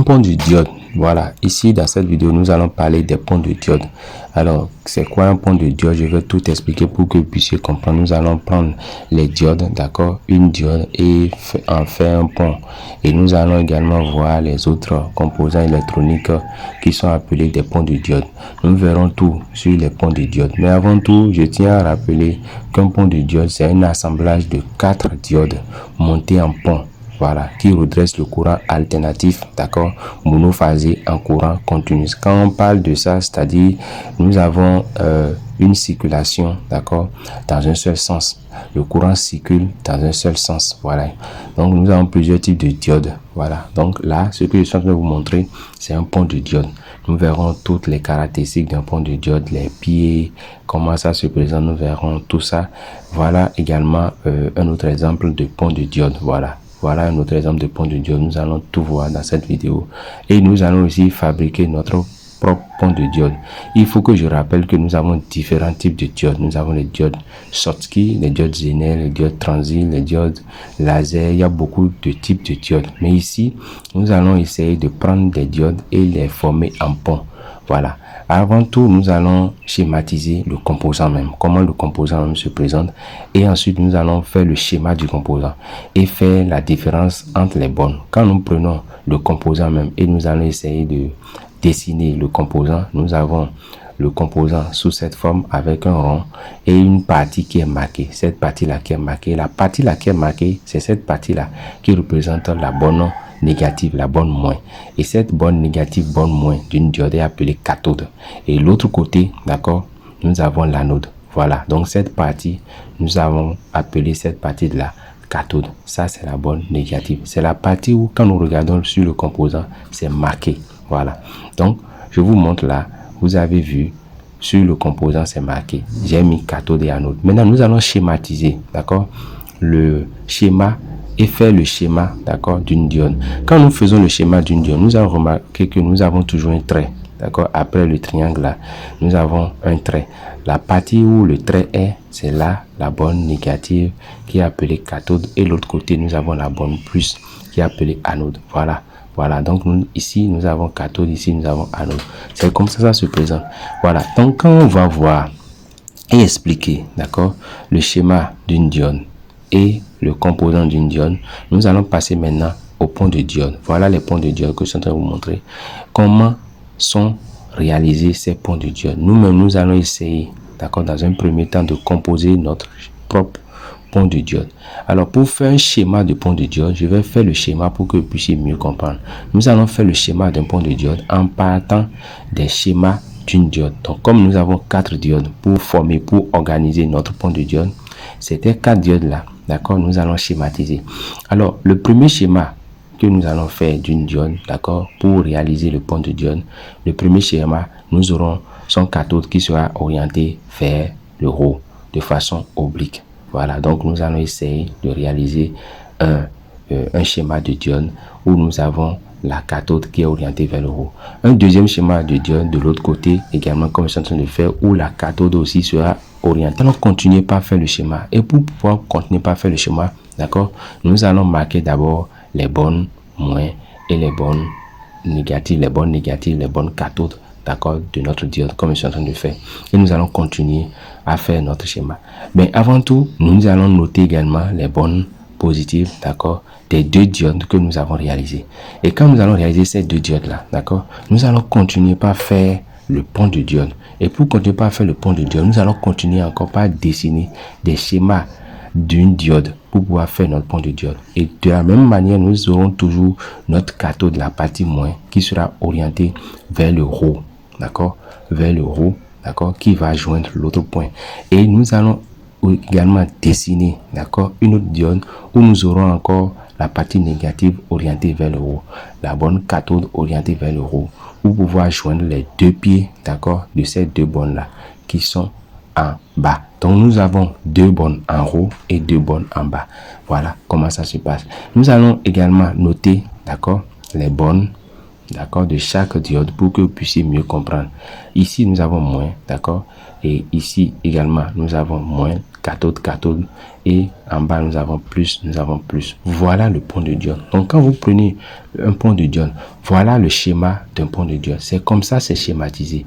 pont de diode. Voilà, ici dans cette vidéo, nous allons parler des ponts de diode. Alors, c'est quoi un pont de diode? Je vais tout expliquer pour que vous puissiez comprendre. Nous allons prendre les diodes, d'accord, une diode et en faire un pont. Et nous allons également voir les autres composants électroniques qui sont appelés des ponts de diode. Nous verrons tout sur les ponts de diode. Mais avant tout, je tiens à rappeler qu'un pont de diode, c'est un assemblage de 4 diodes montés en pont. Voilà, qui redresse le courant alternatif, d'accord, monophasé en courant continu. Quand on parle de ça, c'est-à-dire nous avons une circulation, d'accord, dans un seul sens. Le courant circule dans un seul sens. Voilà. Donc nous avons plusieurs types de diodes. Voilà. Donc là, ce que je suis en train de vous montrer, c'est un pont de diode. Nous verrons toutes les caractéristiques d'un pont de diode, les pieds, comment ça se présente. Nous verrons tout ça. Voilà également un autre exemple de pont de diode. Voilà. Voilà un autre exemple de pont de diode. Nous allons tout voir dans cette vidéo. Et nous allons aussi fabriquer notre propre pont de diode. Il faut que je rappelle que nous avons différents types de diodes. Nous avons les diodes Schottky, les diodes Zenel, les diodes transit, les diodes laser. Il y a beaucoup de types de diodes. Mais ici, nous allons essayer de prendre des diodes et les former en pont. Voilà. Avant tout, nous allons schématiser le composant même, comment le composant même se présente. Et ensuite, nous allons faire le schéma du composant et faire la différence entre les bornes. Quand nous prenons le composant même et nous allons essayer de dessiner le composant, nous avons le composant sous cette forme avec un rond et une partie qui est marquée. Cette partie-là qui est marquée, la partie-là qui est marquée, c'est cette partie-là qui représente la borne négative, la borne moins. Et cette borne négative, borne moins d'une diode est appelée cathode. Et l'autre côté, d'accord, nous avons l'anode. Voilà, donc cette partie, nous avons appelé cette partie de la cathode. Ça, c'est la borne négative. C'est la partie où, quand nous regardons sur le composant, c'est marqué. Voilà, donc je vous montre là, vous avez vu, sur le composant, c'est marqué. J'ai mis cathode et anode. Maintenant, nous allons schématiser, d'accord, le schéma et faire le schéma, d'accord, d'une diode. Quand nous faisons le schéma d'une diode, nous allons remarquer que nous avons toujours un trait, d'accord. Après le triangle là, nous avons un trait. La partie où le trait est, c'est là la borne négative qui est appelée cathode et l'autre côté, nous avons la borne plus qui est appelée anode. Voilà. Voilà, donc ici nous avons cathode, ici nous avons anode. C'est comme ça se présente. Voilà, donc quand on va voir et expliquer, d'accord, le schéma d'une diode et le composant d'une diode, nous allons passer maintenant au pont de diode. Voilà les ponts de diode que je suis en train de vous montrer. Comment sont réalisés ces ponts de diode. Nous-mêmes, nous allons essayer, d'accord, dans un premier temps, de composer notre propre pont de diode. Alors, pour faire un schéma de pont de diode, je vais faire le schéma pour que vous puissiez mieux comprendre. Nous allons faire le schéma d'un pont de diode en partant des schémas d'une diode. Donc, comme nous avons 4 diodes pour former, pour organiser notre pont de diode, c'était 4 diodes là. D'accord, nous allons schématiser. Alors, le premier schéma que nous allons faire d'une diode, d'accord, pour réaliser le pont de diode, le premier schéma, nous aurons son cathode qui sera orienté vers le haut de façon oblique. Voilà, donc nous allons essayer de réaliser un schéma de diode où nous avons la cathode qui est orientée vers le haut. Un deuxième schéma de diode de l'autre côté, également comme je suis en train de faire, où la cathode aussi sera orientée. Allons continuer par faire le schéma. Et pour pouvoir continuer par faire le schéma, d'accord, nous allons marquer d'abord les bornes moins et les bornes négatives, les bornes cathodes, d'accord, de notre diode, comme je suis en train de faire. Et nous allons continuer à faire notre schéma. Mais avant tout, nous allons noter également les bornes positives, d'accord, des 2 diodes que nous avons réalisées. Et quand nous allons réaliser ces 2 diodes-là, d'accord, nous allons continuer par faire le pont de diode. Et pour continuer par faire le pont de diode, nous allons continuer encore par dessiner des schémas d'une diode pour pouvoir faire notre pont de diode. Et de la même manière, nous aurons toujours notre cathode, la partie moins, qui sera orientée vers le haut, d'accord, vers le haut, d'accord, qui va joindre l'autre point. Et nous allons également dessiner, d'accord, une autre diode où nous aurons encore la partie négative orientée vers le haut, la borne cathode orientée vers le haut, pour pouvoir joindre les 2 pieds, d'accord, de ces 2 bornes là qui sont en bas. Donc nous avons 2 bornes en haut et 2 bornes en bas. Voilà comment ça se passe. Nous allons également noter, d'accord, les bornes, d'accord, de chaque diode pour que vous puissiez mieux comprendre. Ici nous avons moins, d'accord, et ici également nous avons moins cathode, cathode, et en bas nous avons plus, nous avons plus. Voilà le pont de diode. Donc quand vous prenez un pont de diode, voilà le schéma d'un pont de diode. C'est comme ça, c'est schématisé.